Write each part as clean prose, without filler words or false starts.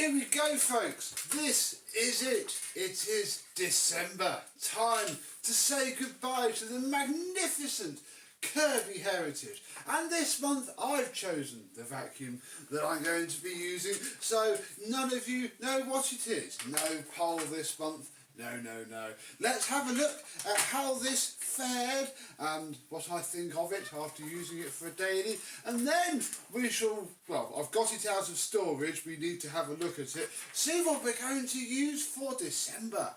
Here we go, folks. This is it. It is December. Time to say goodbye to the magnificent Kirby Heritage. And this month I've chosen the vacuum that I'm going to be using, so none of you know what it is. No poll this month. No. Let's have a look at how this fared and what I think of it after using it for a daily, and then we shall, well, I've got it out of storage, we need to have a look at it, see what we're going to use for December.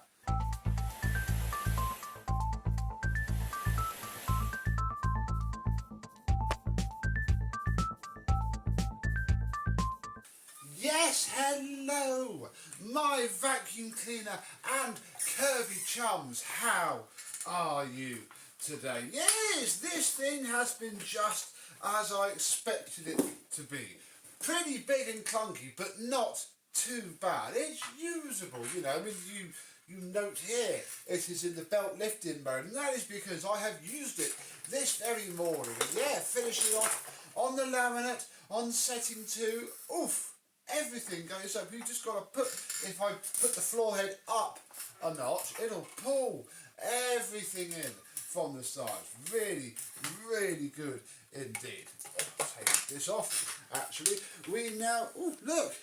Yes, hello, my vacuum cleaner and Kirby chums, how are you today? Yes, this thing has been just as I expected it to be. Pretty big and clunky, but not too bad. It's usable, you know. I mean, you note here, it is in the belt lifting mode, and that is because I have used it this very morning. Yeah, finishing off on the laminate, on setting 2, oof. Everything goes up. You just got to put, if I put the floor head up a notch, it'll pull everything in from the sides. Really, really good indeed. Take this off, actually. We now, ooh, look,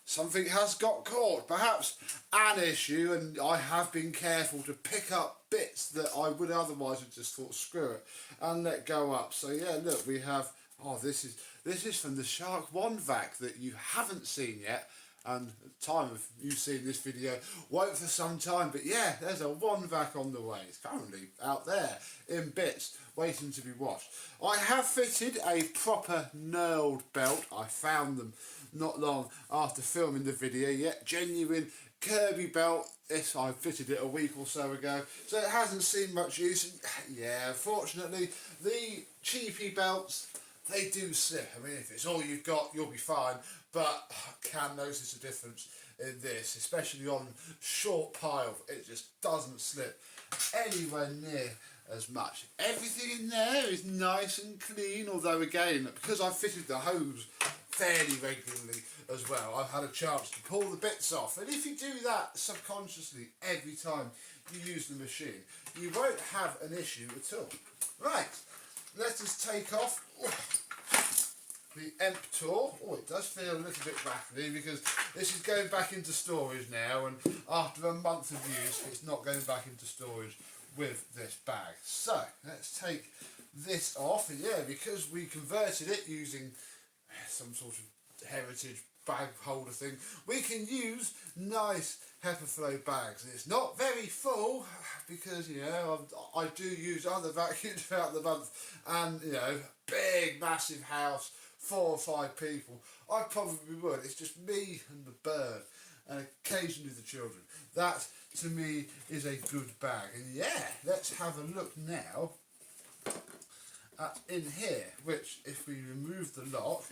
something has got caught. Perhaps an issue, and I have been careful to pick up bits that I would otherwise have just thought, screw it, and let go up. So yeah, look, we have, oh, this is from the Shark 1 vac that you haven't seen yet, and at the time of you seeing this video won't for some time, but yeah, there's a 1 vac on the way. It's currently out there in bits waiting to be washed. I have fitted a proper knurled belt. I found them not long after filming the video. Yet genuine Kirby belt. This, I fitted it a week or so ago, so it hasn't seen much use. And yeah, unfortunately the cheapy belts, they do slip. I mean, if it's all you've got, you'll be fine, but I can notice a difference in this, especially on short pile. It just doesn't slip anywhere near as much. Everything in there is nice and clean, although again, because I've fitted the hose fairly regularly as well, I've had a chance to pull the bits off, and if you do that subconsciously every time you use the machine, you won't have an issue at all. Right, let us take off the Emptor. Oh, it does feel a little bit rattly because this is going back into storage now, and after a month of use it's not going back into storage with this bag. So let's take this off, and yeah, because we converted it using some sort of heritage bag holder thing, we can use nice HEPA bags. It's not very full because, you know, I do use other vacuums throughout the month, and, you know, big massive house, 4 or 5 people, I probably would. It's just me and the bird and occasionally the children. That to me is a good bag. And yeah, let's have a look now at in here, which if we remove the lock,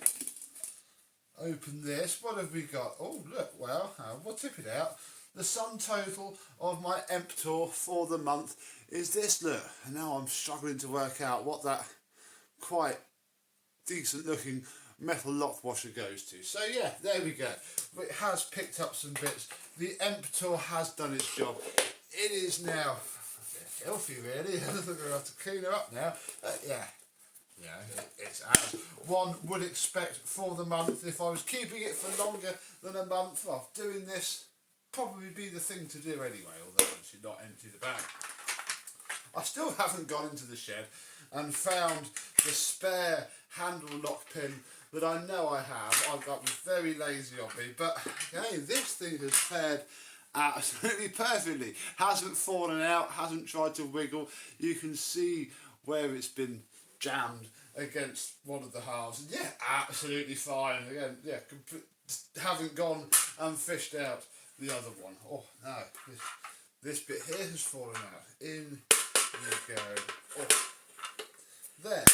open this, what have we got? Oh look, well, we'll tip it out. The sum total of my Emptor for the month is this, look. And now I'm struggling to work out what that quite decent looking metal lock washer goes to. So yeah, there we go. It has picked up some bits. The Emptor has done its job. It is now filthy, really. I'm going to have to clean her up now. Yeah, it's as one would expect for the month. If I was keeping it for longer than a month, well, doing this probably be the thing to do anyway, although I should not empty the bag. I still haven't gone into the shed and found the spare handle lock pin that I know I have. I was very lazy of me, but again, this thing has fared absolutely perfectly. Hasn't fallen out, hasn't tried to wiggle. You can see where it's been jammed against one of the halves. And yeah, absolutely fine. Again, yeah, haven't gone and fished out the other one. Oh no, this bit here has fallen out. In you go. Oh, there.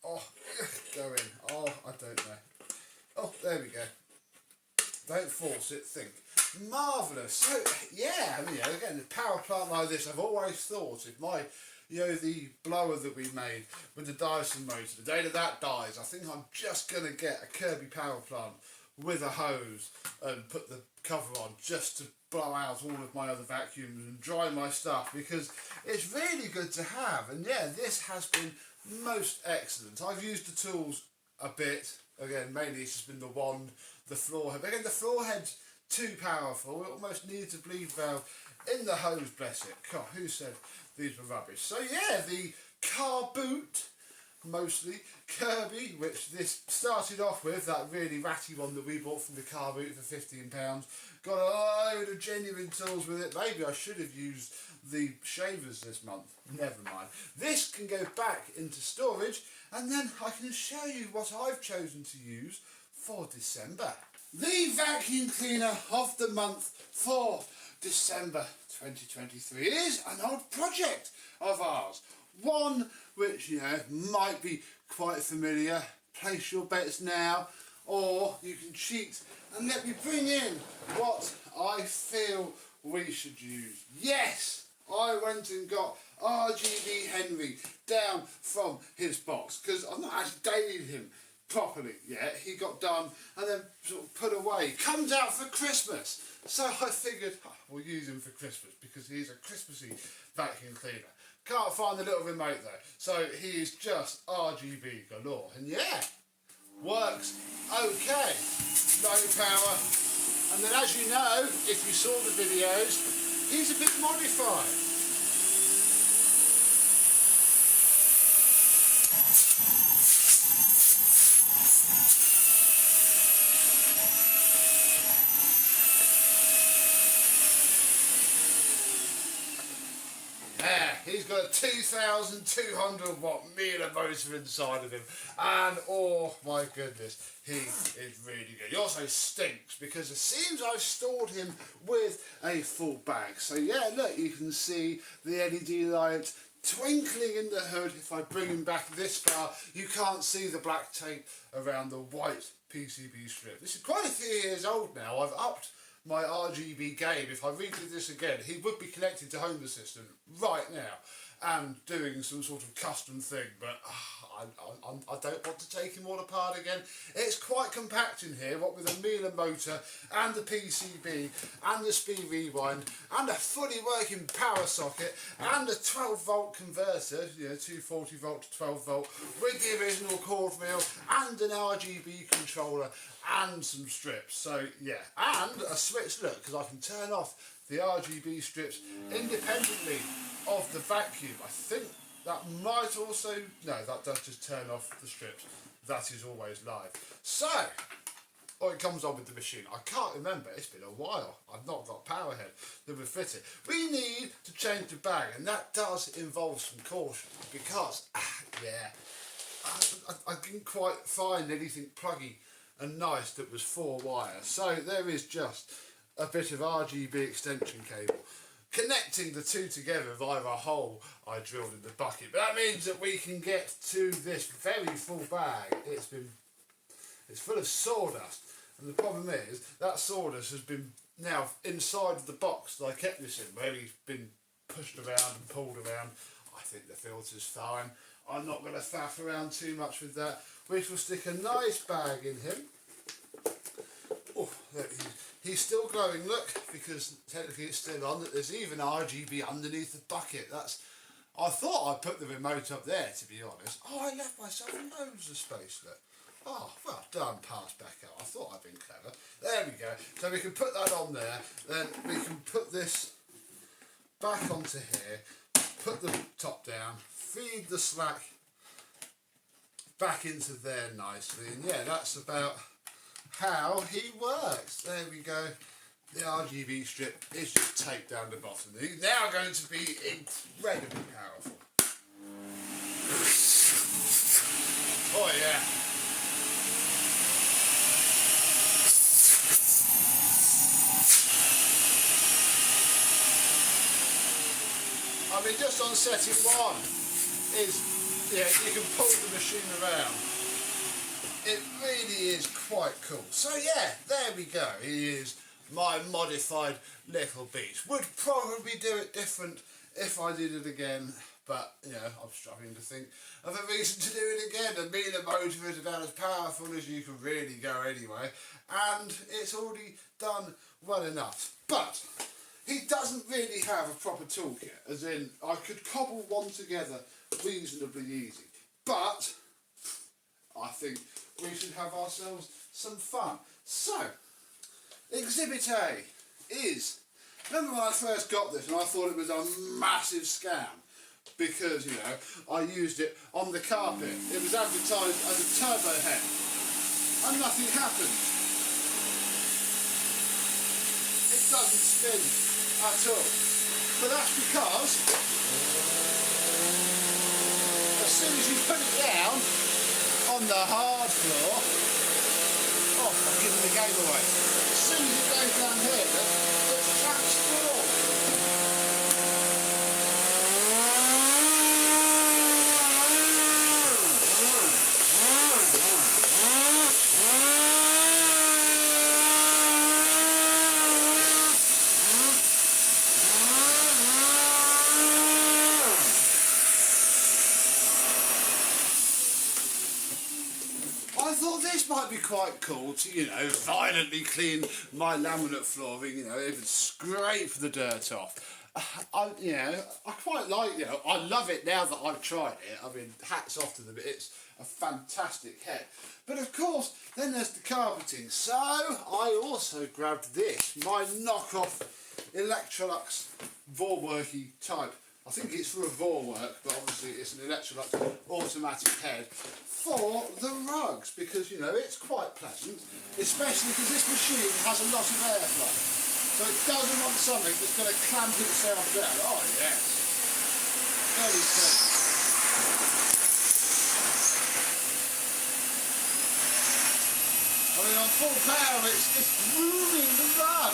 Oh, go in. Oh, I don't know. Oh, there we go. Don't force it, think. Marvellous. So, yeah, I mean, again, a power plant like this, I've always thought if my, you know, the blower that we made with the Dyson motor, the day that dies, I think I'm just going to get a Kirby power plant with a hose and put the cover on just to blow out all of my other vacuums and dry my stuff, because it's really good to have. And yeah, this has been most excellent. I've used the tools a bit. Again, mainly it's just been the wand, the floor head. Again, the floor head's too powerful. It almost needs a bleed valve in the hose, bless it. God, who said these were rubbish? So yeah, the car boot, mostly Kirby, which this started off with, that really ratty one that we bought from the car boot for £15. Got a load of genuine tools with it. Maybe I should have used the shavers this month. Never mind. This can go back into storage, and then I can show you what I've chosen to use for December. The vacuum cleaner of the month for December 2023 is an old project of ours. One which, you know, might be quite familiar. Place your bets now, or you can cheat and let me bring in what I feel we should use. Yes, I went and got RGB Henry down from his box, because I've not actually dated him properly yet. He got done and then sort of put away. Comes out for Christmas, so I figured we'll use him for Christmas because he's a Christmassy vacuum cleaner. Can't find the little remote though, so he is just RGB galore. And yeah, works okay. Low power. And then, as you know, if you saw the videos, he's a bit modified. He's got a 2,200 watt Miele motor inside of him, and oh my goodness, he is really good. He also stinks because it seems I've stored him with a full bag. So yeah, look, you can see the LED lights twinkling in the hood. If I bring him back this far, you can't see the black tape around the white PCB strip. This is quite a few years old now. I've upped my RGB game. If I redid this again, he would be connected to Home Assistant right now and doing some sort of custom thing, but I don't want to take him all apart again. It's quite compact in here, what with a Miele motor and the PCB and the speed rewind and a fully working power socket and a 12 volt converter, you know, 240 volt to 12 volt with the original cord wheel and an RGB controller and some strips. So yeah, and a switch, look, because I can turn off the RGB strips independently of the vacuum. I think that might also, no, that does just turn off the strips. That is always live. So, it comes on with the machine. I can't remember, it's been a while. I've not got power head that would fit it. We need to change the bag, and that does involve some caution, because, I didn't quite find anything pluggy and nice that was 4 wires. So there is just a bit of RGB extension cable connecting the two together via a hole I drilled in the bucket. But that means that we can get to this very full bag. It's full of sawdust, and the problem is that sawdust has been now inside of the box that I kept this in, where he's been pushed around and pulled around. I think the filter's fine. I'm not going to faff around too much with that. We shall stick a nice bag in him. Oh, look, he's still glowing, look, because technically it's still on. There's even RGB underneath the bucket. I thought I'd put the remote up there, to be honest. Oh, I left myself loads of space, look. Oh, well done, pass back out. I thought I'd been clever. There we go. So we can put that on there. Then we can put this back onto here, put the top down, feed the slack back into there nicely. And yeah, that's about how he works. There we go. The RGB strip is just taped down the bottom. He's now going to be incredibly powerful. Oh yeah. I mean, just on setting 1 is, yeah, you can pull the machine around. It really is quite cool. So yeah, there we go. He is my modified little beast. Would probably do it different if I did it again, But, you know, I'm struggling to think of a reason to do it again. The Miele motor is about as powerful as you can really go anyway, and it's already done well enough. But he doesn't really have a proper toolkit, as in I could cobble one together reasonably easy. But I think we should have ourselves some fun. So, Exhibit A is, remember when I first got this and I thought it was a massive scam because, you know, I used it on the carpet. It was advertised as a turbo head and nothing happened. It doesn't spin at all. But that's because as soon as you put it down on the hard floor, oh, I'm giving the game away. As soon as it goes down here, it's transformed. I thought this might be quite cool to, you know, violently clean my laminate flooring, you know, even scrape the dirt off. You know, I quite like, you know, I love it now that I've tried it. I mean, hats off to them, it's a fantastic head. But of course, then there's the carpeting. So, I also grabbed this, my knockoff Electrolux Vorwerky type. I think it's for a Vorwerk, but obviously it's an Electrolux automatic head for the rugs, because, you know, it's quite pleasant, especially because this machine has a lot of airflow. So it doesn't want something that's going to clamp itself down. Oh yes, very pleasant. I mean, on full power, it's moving the rug.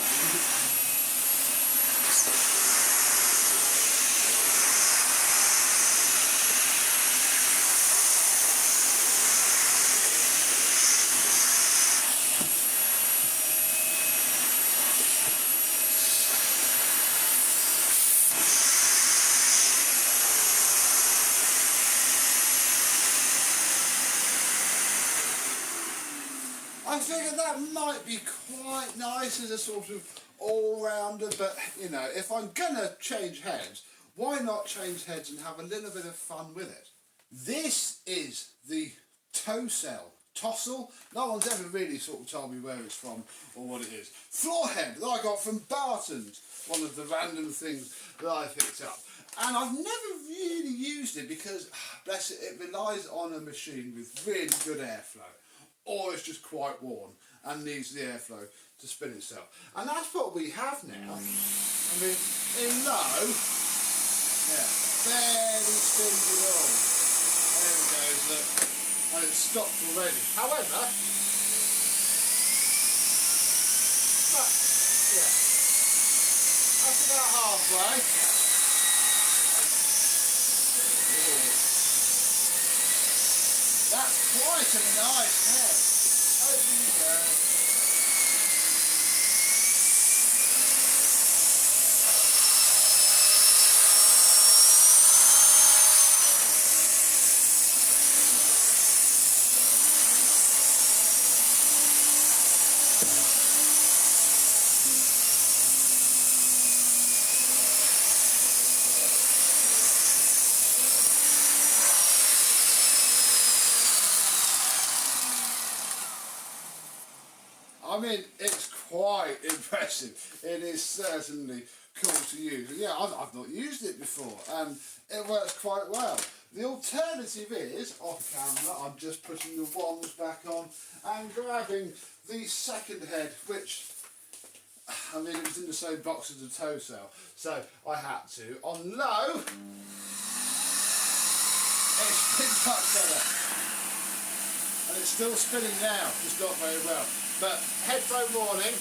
I figured that might be quite nice as a sort of all-rounder, but, you know, if I'm gonna change heads, why not change heads and have a little bit of fun with it? This is the Toel. No one's ever really sort of told me where it's from or what it is. Floor head that I got from Barton's, one of the random things that I picked up. And I've never really used it because, bless it, it relies on a machine with really good airflow. Or it's just quite worn and needs the airflow to spin itself. And that's what we have now. I mean, in low, yeah, barely spins at all. There it goes, look. And it's stopped already. However, but, yeah, that's about halfway. Yeah. That's quite a nice head. Over you go. I mean, it's quite impressive. It is certainly cool to use. Yeah, I've not used it before, and it works quite well. The alternative is, off camera, I'm just putting the wands back on and grabbing the second head, which, I mean, it was in the same box as the Toel, so I had to. On low, it spins much better. And it's still spinning now, just not very well. But headphone warning.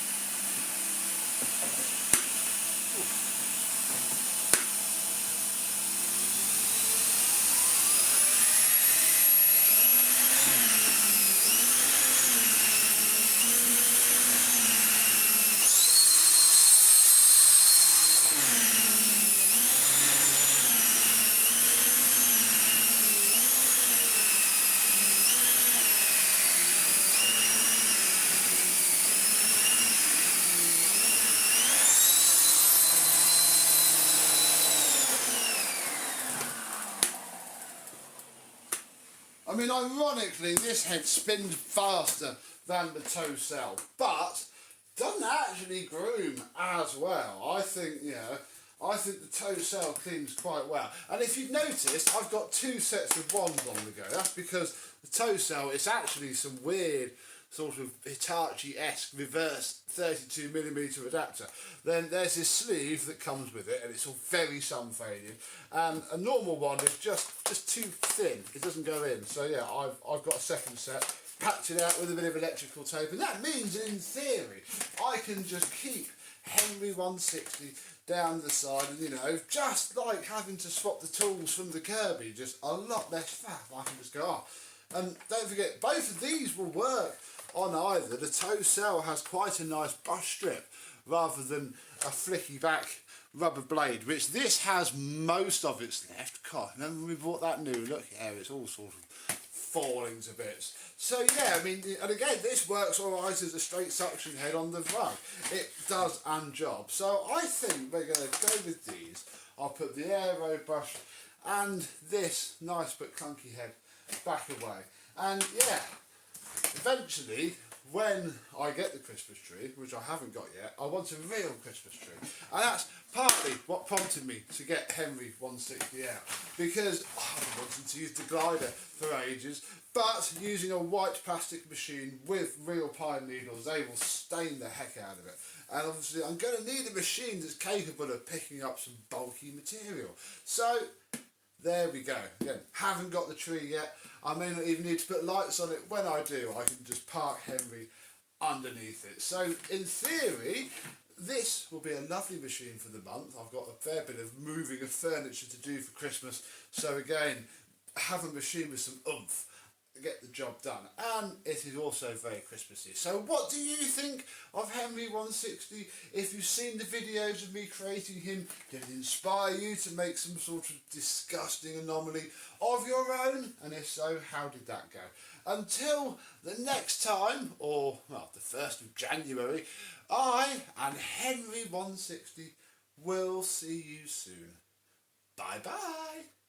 mean, ironically, this head spins faster than the Toel, but doesn't actually groom as well. I think, you know, I think the Toel cleans quite well. And if you've noticed, I've got two sets of wands on the go. That's because the Toel, it's actually some weird sort of Hitachi-esque reverse 32mm adapter. Then there's this sleeve that comes with it, and it's all very sun faded. And a normal one is just too thin. It doesn't go in. So yeah, I've got a second set, packed it out with a bit of electrical tape, and that means in theory I can just keep Henry 160 down the side, and you know, just like having to swap the tools from the Kirby, just a lot less faff. I can just go off. And don't forget, both of these will work on either. The Toel has quite a nice brush strip rather than a flicky back rubber blade, which this has most of its left. God, remember we bought that new? Look here, it's all sort of falling to bits. So yeah, I mean, and again, this works alright as a straight suction head on the rug. It does and job. So I think we're going to go with these. I'll put the aero brush and this nice but clunky head back away. And yeah, eventually, when I get the Christmas tree, which I haven't got yet, I want a real Christmas tree. And that's partly what prompted me to get Henry 160 out. Because I've been wanting to use the glider for ages, but using a white plastic machine with real pine needles, they will stain the heck out of it. And obviously I'm going to need a machine that's capable of picking up some bulky material. So there we go. Again, haven't got the tree yet. I may not even need to put lights on it. When I do, I can just park Henry underneath it. So in theory, this will be a lovely machine for the month. I've got a fair bit of moving of furniture to do for Christmas. So again, have a machine with some oomph. Get the job done, and it is also very Christmassy. So what do you think of Henry 160? If you've seen the videos of me creating him, did it inspire you to make some sort of disgusting anomaly of your own? And if so, how did that go? Until the next time, or well, the 1st of January, I and Henry 160 will see you soon. Bye bye.